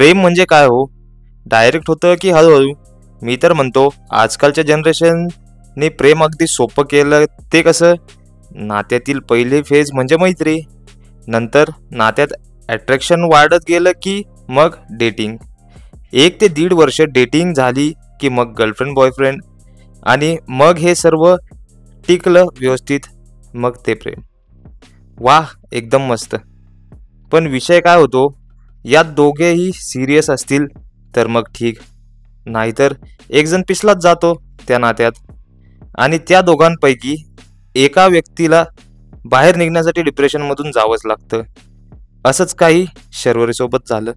प्रेम म्हणजे काय हो? डायरेक्ट होतं की हळूहळू? मी तर म्हणतो आजकालच्या जनरेशनने प्रेम अगदी सोपं केलं. ते कसं, नात्यातील पहिले फेज म्हणजे मैत्री, नंतर नात्यात अट्रॅक्शन वाढत गेलं की मग डेटिंग, 1 ते 1.5 वर्ष डेटिंग झाली की मग गर्लफ्रेंड बॉयफ्रेंड, आणि मग हे सर्व टिकलं व्यवस्थित, मग ते प्रेम. वाह, एकदम मस्त. पण विषय काय होतो, यात दोघेही सिरियस असतील तर मग ठीक, नाहीतर एक जण पिसलाच जातो त्या नात्यात, आणि त्या दोघांपैकी एका व्यक्तीला बाहेर निघण्यासाठी डिप्रेशनमधून जावंच लागतं. असंच काही शर्वरीसोबत झालं.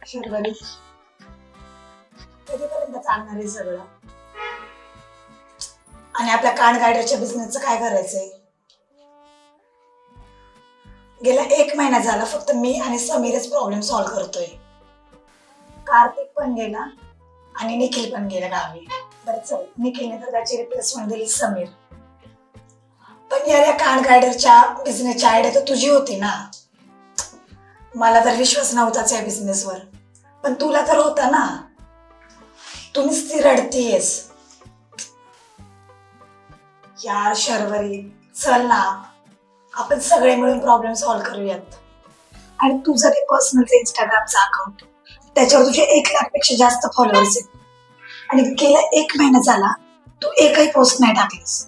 शर्वरी, कधीपर्यंत चालणार आहे सगळं? आणि आपल्या कान गाड्याच्या बिझनेसचं काय करायचंय? गेला 1 महिना झाला फक्त मी आणि समीरच प्रॉब्लेम सॉल्व्ह करतोय. कार्तिक पण गेला आणि निखिल पण गेला गावी. बरं चल, निखिलने तर त्याची रिप्लेसमेंट दिली समीर. पण यार, या कान गायडरच्या बिझनेसची आयडिया तर तुझी होती ना. मला तर विश्वास नव्हताच या बिझनेसवर, पण तुला तर होता ना. तू नुसती रडतीयस. यार शर्वरी, चल ना, आपण सगळे मिळून प्रॉब्लेम सॉल्व्ह करूयात. आणि तुझं ते पर्सनलचं इंस्टाग्रामचं अकाउंट, त्याच्यावर तुझे 1 लाखपेक्षा जास्त फॉलोअर्स आहेत, आणि गेला 1 महिना झाला तू एकही पोस्ट नाही टाकलीस.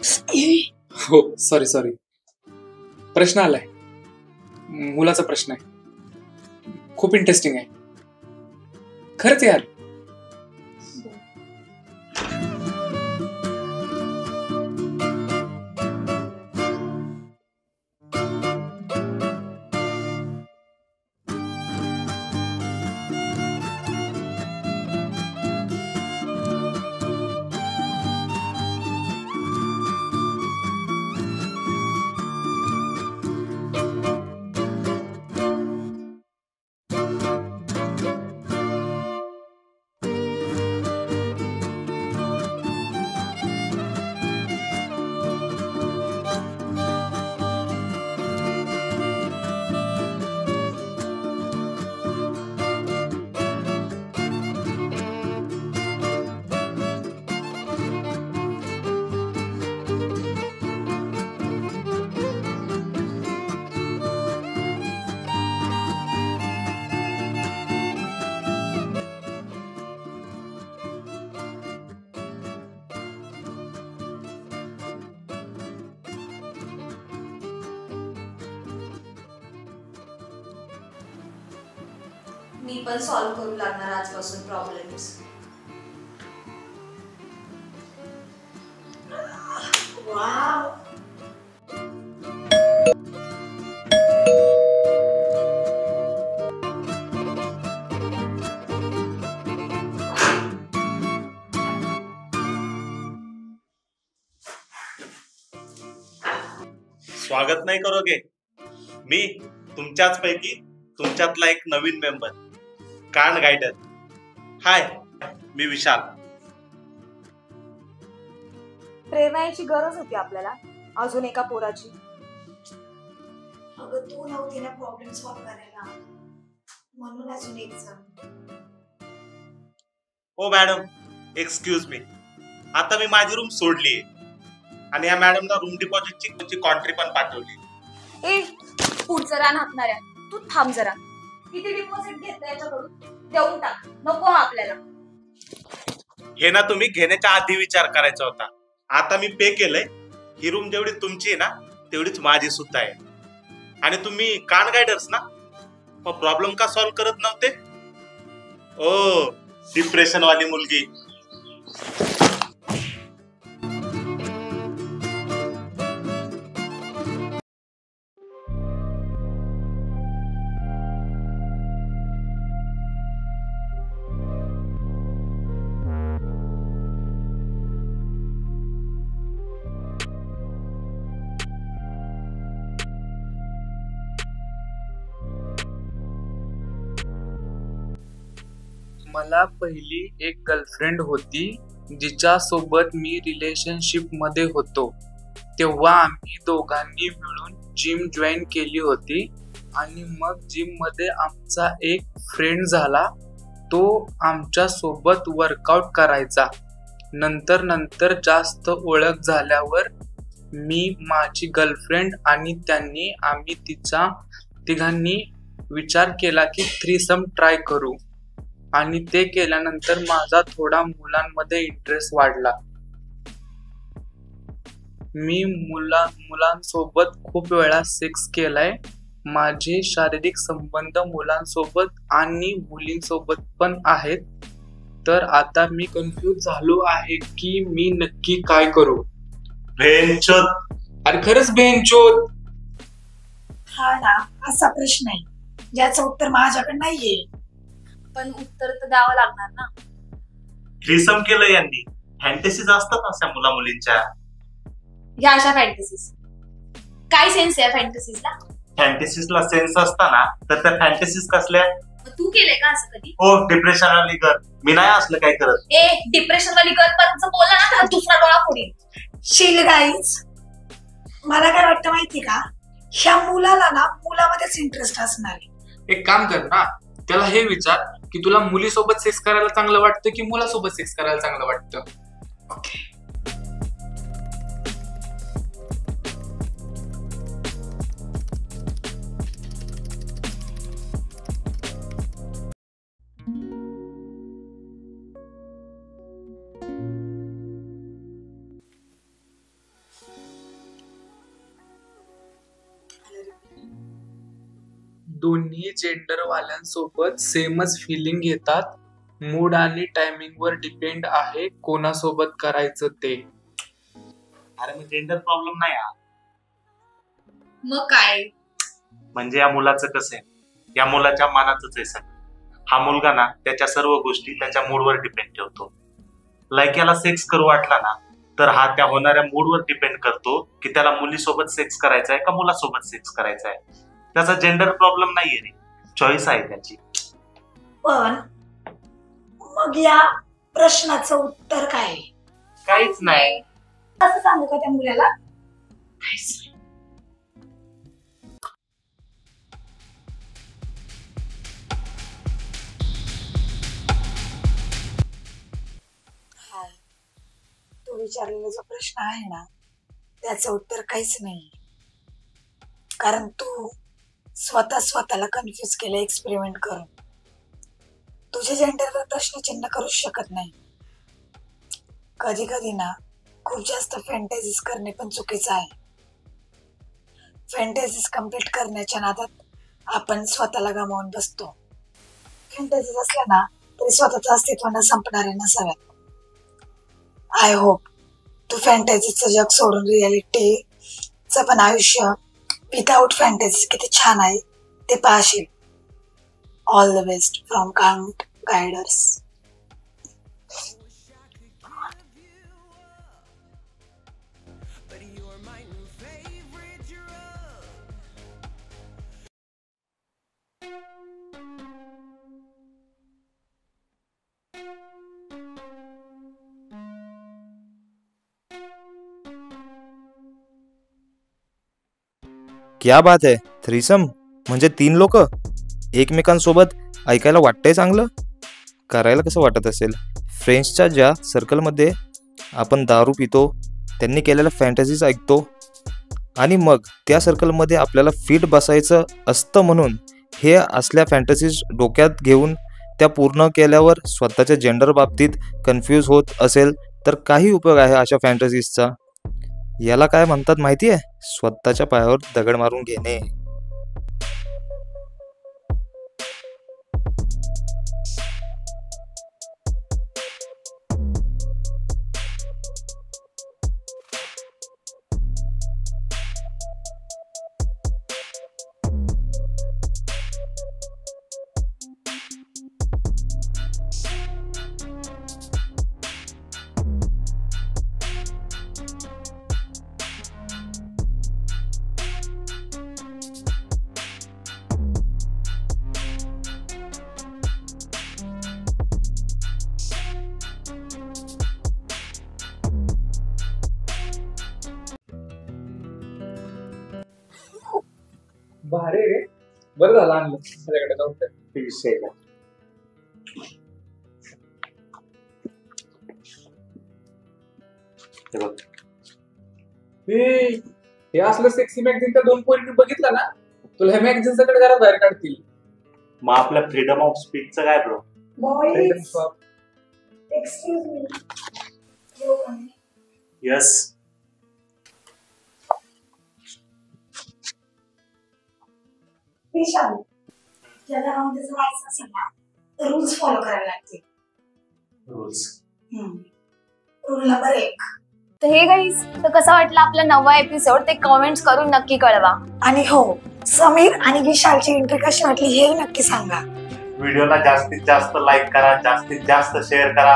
हो, सॉरी सॉरी. प्रश्न आलाय, मुलाचा प्रश्न आहे. खूप इंटरेस्टिंग आहे खरंच यार. मी पण सॉल्व्ह करू लागणार आजपासून प्रॉब्लेम्स. वाव. स्वागत नाही करोगे. मी तुमच्याच पैकी तुमच्यातला एक नवीन मेंबर, कान गायडर. हाय, मी विशाल. प्रेरणाची गरज होती आपल्याला अजून एका पोराची. अगं तू नव्हती ना प्रॉब्लेम सॉल्व्ह करायला, म्हणून अजून एक जण. ओ मॅडम, एक्सक्यूज मी. आता मी माझी रूम सोडली आणि या मॅडमला रूम डिपॉझिटची कॉन्ट्री पण पाठवली. ए, पुढचं रान हाकणाऱ्या, तू थांब जरा. किती डिपॉझिट घेतलं याच्याकडून? देऊन टाक, नको हा आपल्याला. हे ना तुम्ही घेण्याच्या आधी विचार करायचा होता. आता मी पे केलंय. ही रूम जेवढी तुमची आहे ना तेवढीच माझी सुद्धा आहे. आणि तुम्ही कान गायडर्स ना, मग प्रॉब्लेम का सॉल्व्ह करत नव्हते? ओ, डिप्रेशन वाली मुलगी. मला पहिली एक गर्लफ्रेंड होती जिच्या सोबत मी रिलेशनशिप मध्ये होतो. तेव्हा आम्ही दोघांनी मिळून जिम जॉईन केली होती आणि मग जिम मध्ये आमचा एक फ्रेंड झाला. तो आमच्या सोबत वर्कआउट करायचा. नंतर जास्त ओळख झाल्यावर मी, माझी गर्लफ्रेंड आणि आम्ही तिघांनी विचार केला की थ्रीसम ट्राय करू. आणि ते केल्यानंतर माझा थोडा मुलांमध्ये इंटरेस्ट वाढला. मी मुलांसोबत खूप वेळा सेक्स केलाय. माझे शारीरिक संबंध मुलांसोबत आणि मुलींसोबत पण आहेत. तर आता मी कन्फ्यूज झालो आहे की मी नक्की काय करू. बेंचोद. अरे खरंच बेंचोद. हा ना, असा प्रश्न आहे ज्याचं उत्तर माझ्याकडे नाहीये. पण उत्तर तर द्यावं लागणार ना. थ्रीसम केलं यांनी. फॅन्टसीज असतात अशा मुला मुलींच्या. ह्या अशा फॅन्टसीज. काय सेन्स आहे फॅन्टसीजला? फॅन्टसीजला सेन्स असताना तर त्या फॅन्टसीज कसल्या? तू केलंय का असं कधी? हो, डिप्रेशन वाली गर्ल. मी नाही असलं काय करत. ए, डिप्रेशन वाली गर्ल पर्यंत बोलला ना तर दुसरा डोळा फोडील. शिल गाईज, मला काय वाटतं माहिती का, ह्या मुलाला ना मुलामध्येच इंटरेस्ट असणार आहे. एक काम कर ना, त्याला हे विचार की तुला मुलीसोबत सेक्स करायला चांगलं वाटतं की मुलासोबत सेक्स करायला चांगलं वाटतं. ओके. दोन्ही जेंडर वाल्यांसोबत सेमच फिलिंग येतात. मूड आणि टायमिंग वर डिपेंड आहे कोणासोबत करायचं ते. अरे मग जेंडर प्रॉब्लेम नाही हा. मग काय? म्हणजे या मुलाचं कसं आहे, या मुलाच्या मनाचंच आहे सगळं. हा मुलगा ना त्याच्या सर्व गोष्टी त्याच्या मूडवर डिपेंड ठेवतो. लाईक याला सेक्स करू वाटला ना तर हा त्या होणाऱ्या मूडवर डिपेंड करतो की त्याला मुलीसोबत सेक्स करायचा आहे का मुलासोबत सेक्स करायचा आहे. त्याचा जेंडर प्रॉब्लेम नाहीये रे, चॉईस आहे त्याची. पण मग या प्रश्नाचं उत्तर काय आहे? काहीच नाही. असं सांगू का त्या मुलाला? काहीच नाही. हा, तू विचारलेला जो प्रश्न आहे ना त्याचं उत्तर काहीच नाही. कारण तू स्वतःला कन्फ्युज केलं एक्सपेरिमेंट करून. तुझ्या जेंडरवर प्रश्नचिन्ह करूच शकत नाही. कधी कधी ना खूप जास्त फॅन्टॅसीज करणे पण चुकीचं आहे. फॅन्टॅसीज कम्प्लीट करण्याच्या नादात आपण स्वतःला गमावून बसतो. फॅन्टॅसीज असल्या ना तरी स्वतःचं अस्तित्व न संपणारे नसाव्यात. आय होप तू फॅन्टॅसीचं जग सोडून रियालिटीचं पण आयुष्य विदाउट फॅन्टॅसीज किती छान आहे ते पाहशील. ऑल द बेस्ट फ्रॉम कांट गायडर्स. क्या बात आहे. थ्रीसम म्हणजे 3 लोक एकमेकांसोबत. ऐकायला वाटतंय चांगलं. करायला कसं वाटत असेल. फ्रेंड्सच्या ज्या सर्कलमध्ये आपण दारू पितो त्यांनी केलेल्या फॅन्टॅसीज ऐकतो आणि मग त्या सर्कलमध्ये आपल्याला फिट बसायचं असतं म्हणून हे असल्या फॅन्टॅसीज डोक्यात घेऊन त्या पूर्ण केल्यावर स्वतःच्या जेंडर बाबतीत कन्फ्यूज होत असेल तर काही उपयोग आहे अशा फॅन्टॅसीजचा. याला काय म्हणतात माहिती आहे? स्वतःच्या पायावर दगड मारून घेणे. भारी रे. बरं झालं आणलं माझ्याकडे जाऊन. विषय नाही. हे बघ, हे असलं सेक्सी मॅगझिन त्या 2 पोरींनी बघितलं ना तुला हे मॅगझिन सगळं घरात बाहेर काढतील. मग आपल्या फ्रीडम ऑफ स्पीचचं काय bro? Boys excuse me. Yes. Vishal, ज्याला राहून जायचं असेल ना तर रूल्स फॉलो करायला लागतील. रूल्स. Rule number 1. तर हे गाईज, तर कसा वाटला आपला 9वा एपिसोड ते कमेंट्स करून नक्की कळवा. आणि हो, समीर आणि विशालची एंट्री कशी वाटली हे नक्की सांगा. व्हिडिओला जास्तीत जास्त लाईक करा, जास्तीत जास्त शेअर करा.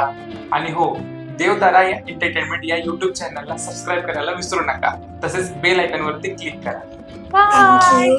आणि हो, देवतारा या एंटरटेनमेंट या युट्यूब चॅनलला सबस्क्राईब करायला विसरू नका. तसेच बेल आयकॉन वरती क्लिक करा. थँक्यू.